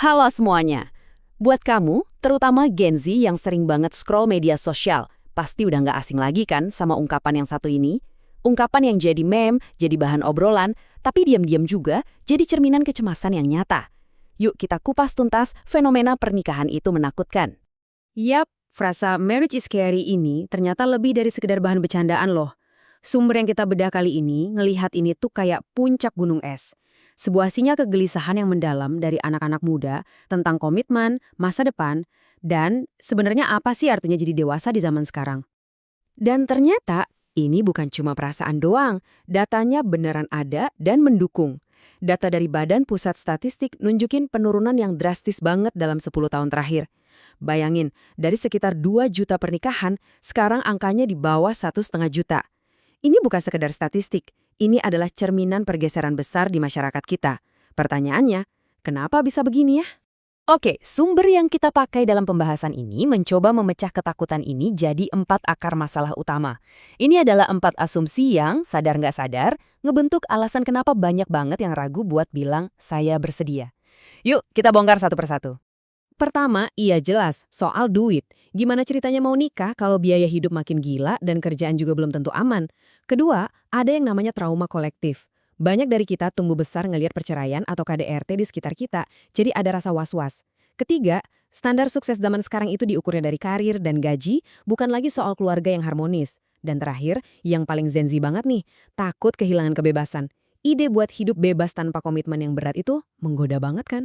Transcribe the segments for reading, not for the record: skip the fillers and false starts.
Halo semuanya. Buat kamu, terutama Gen Z yang sering banget scroll media sosial, pasti udah nggak asing lagi kan sama ungkapan yang satu ini? Ungkapan yang jadi meme, jadi bahan obrolan, tapi diam-diam juga jadi cerminan kecemasan yang nyata. Yuk kita kupas tuntas fenomena pernikahan itu menakutkan. Yap, frasa marriage is scary ini ternyata lebih dari sekedar bahan bercandaan loh. Sumber yang kita bedah kali ini ngelihat ini tuh kayak puncak gunung es. Sebuah sinyal kegelisahan yang mendalam dari anak-anak muda tentang komitmen, masa depan, dan sebenarnya apa sih artinya jadi dewasa di zaman sekarang. Dan ternyata ini bukan cuma perasaan doang, datanya beneran ada dan mendukung. Data dari Badan Pusat Statistik nunjukin penurunan yang drastis banget dalam 10 tahun terakhir. Bayangin, dari sekitar 2 juta pernikahan, sekarang angkanya di bawah 1,5 juta. Ini bukan sekedar statistik, ini adalah cerminan pergeseran besar di masyarakat kita. Pertanyaannya, kenapa bisa begini ya? Oke, sumber yang kita pakai dalam pembahasan ini mencoba memecah ketakutan ini jadi 4 akar masalah utama. Ini adalah 4 asumsi yang, sadar nggak sadar, ngebentuk alasan kenapa banyak banget yang ragu buat bilang, saya bersedia. Yuk, kita bongkar satu persatu. Pertama, iya jelas, soal duit. Gimana ceritanya mau nikah kalau biaya hidup makin gila dan kerjaan juga belum tentu aman? Kedua, ada yang namanya trauma kolektif. Banyak dari kita tumbuh besar ngelihat perceraian atau KDRT di sekitar kita, jadi ada rasa was-was. Ketiga, standar sukses zaman sekarang itu diukurnya dari karir dan gaji, bukan lagi soal keluarga yang harmonis. Dan terakhir, yang paling Gen Z banget nih, takut kehilangan kebebasan. Ide buat hidup bebas tanpa komitmen yang berat itu menggoda banget kan?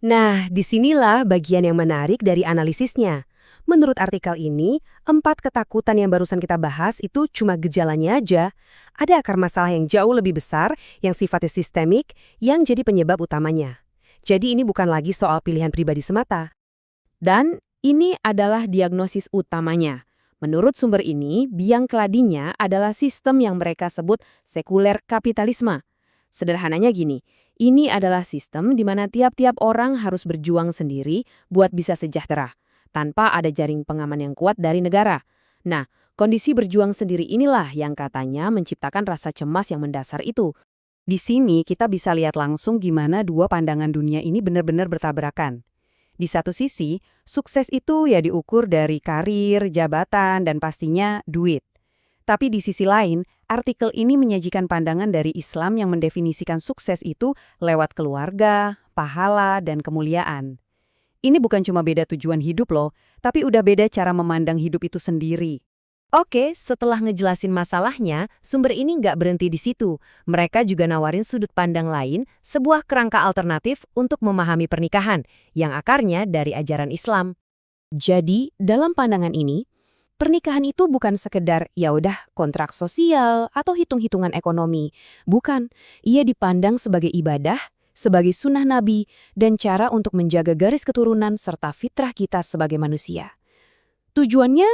Nah, disinilah bagian yang menarik dari analisisnya. Menurut artikel ini, 4 ketakutan yang barusan kita bahas itu cuma gejalanya aja. Ada akar masalah yang jauh lebih besar, yang sifatnya sistemik, yang jadi penyebab utamanya. Jadi ini bukan lagi soal pilihan pribadi semata. Dan ini adalah diagnosis utamanya. Menurut sumber ini, biang keladinya adalah sistem yang mereka sebut sekuler kapitalisme. Sederhananya gini, ini adalah sistem di mana tiap-tiap orang harus berjuang sendiri buat bisa sejahtera, tanpa ada jaring pengaman yang kuat dari negara. Nah, kondisi berjuang sendiri inilah yang katanya menciptakan rasa cemas yang mendasar itu. Di sini kita bisa lihat langsung gimana dua pandangan dunia ini benar-benar bertabrakan. Di satu sisi, sukses itu ya diukur dari karir, jabatan, dan pastinya duit. Tapi di sisi lain, artikel ini menyajikan pandangan dari Islam yang mendefinisikan sukses itu lewat keluarga, pahala, dan kemuliaan. Ini bukan cuma beda tujuan hidup loh, tapi udah beda cara memandang hidup itu sendiri. Oke, setelah ngejelasin masalahnya, sumber ini nggak berhenti di situ. Mereka juga nawarin sudut pandang lain, sebuah kerangka alternatif untuk memahami pernikahan, yang akarnya dari ajaran Islam. Jadi, dalam pandangan ini, pernikahan itu bukan sekedar ya udah kontrak sosial atau hitung-hitungan ekonomi. Bukan, ia dipandang sebagai ibadah, sebagai sunnah Nabi, dan cara untuk menjaga garis keturunan serta fitrah kita sebagai manusia. Tujuannya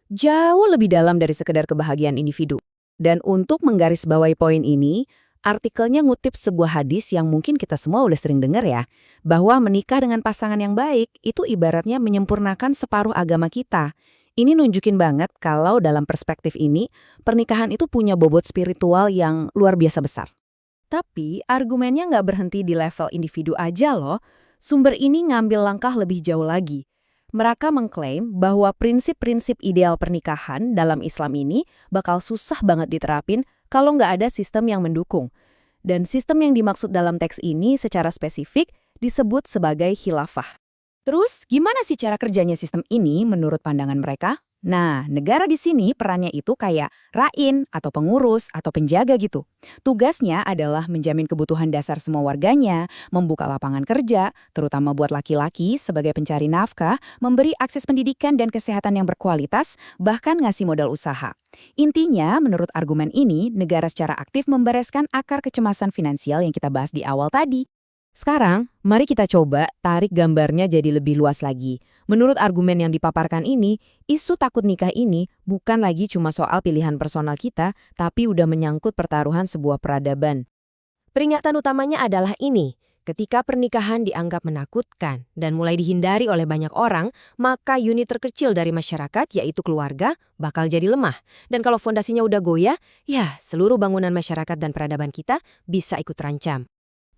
jauh lebih dalam dari sekedar kebahagiaan individu. Dan untuk menggarisbawahi poin ini, artikelnya ngutip sebuah hadis yang mungkin kita semua udah sering dengar ya, bahwa menikah dengan pasangan yang baik itu ibaratnya menyempurnakan separuh agama kita. Ini nunjukin banget kalau dalam perspektif ini, pernikahan itu punya bobot spiritual yang luar biasa besar. Tapi argumennya nggak berhenti di level individu aja loh. Sumber ini ngambil langkah lebih jauh lagi. Mereka mengklaim bahwa prinsip-prinsip ideal pernikahan dalam Islam ini bakal susah banget diterapin kalau nggak ada sistem yang mendukung. Dan sistem yang dimaksud dalam teks ini secara spesifik disebut sebagai khilafah. Terus, gimana sih cara kerjanya sistem ini menurut pandangan mereka? Nah, negara di sini perannya itu kayak rain atau pengurus atau penjaga gitu. Tugasnya adalah menjamin kebutuhan dasar semua warganya, membuka lapangan kerja, terutama buat laki-laki sebagai pencari nafkah, memberi akses pendidikan dan kesehatan yang berkualitas, bahkan ngasih modal usaha. Intinya, menurut argumen ini, negara secara aktif membereskan akar kecemasan finansial yang kita bahas di awal tadi. Sekarang, mari kita coba tarik gambarnya jadi lebih luas lagi. Menurut argumen yang dipaparkan ini, isu takut nikah ini bukan lagi cuma soal pilihan personal kita, tapi udah menyangkut pertaruhan sebuah peradaban. Peringatan utamanya adalah ini. Ketika pernikahan dianggap menakutkan dan mulai dihindari oleh banyak orang, maka unit terkecil dari masyarakat, yaitu keluarga, bakal jadi lemah. Dan kalau fondasinya udah goyah, ya seluruh bangunan masyarakat dan peradaban kita bisa ikut terancam.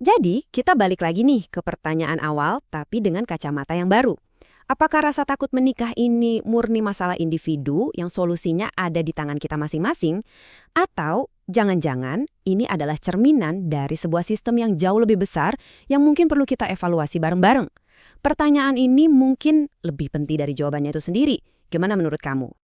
Jadi, kita balik lagi nih ke pertanyaan awal, tapi dengan kacamata yang baru. Apakah rasa takut menikah ini murni masalah individu yang solusinya ada di tangan kita masing-masing? Atau jangan-jangan ini adalah cerminan dari sebuah sistem yang jauh lebih besar yang mungkin perlu kita evaluasi bareng-bareng? Pertanyaan ini mungkin lebih penting dari jawabannya itu sendiri. Gimana menurut kamu?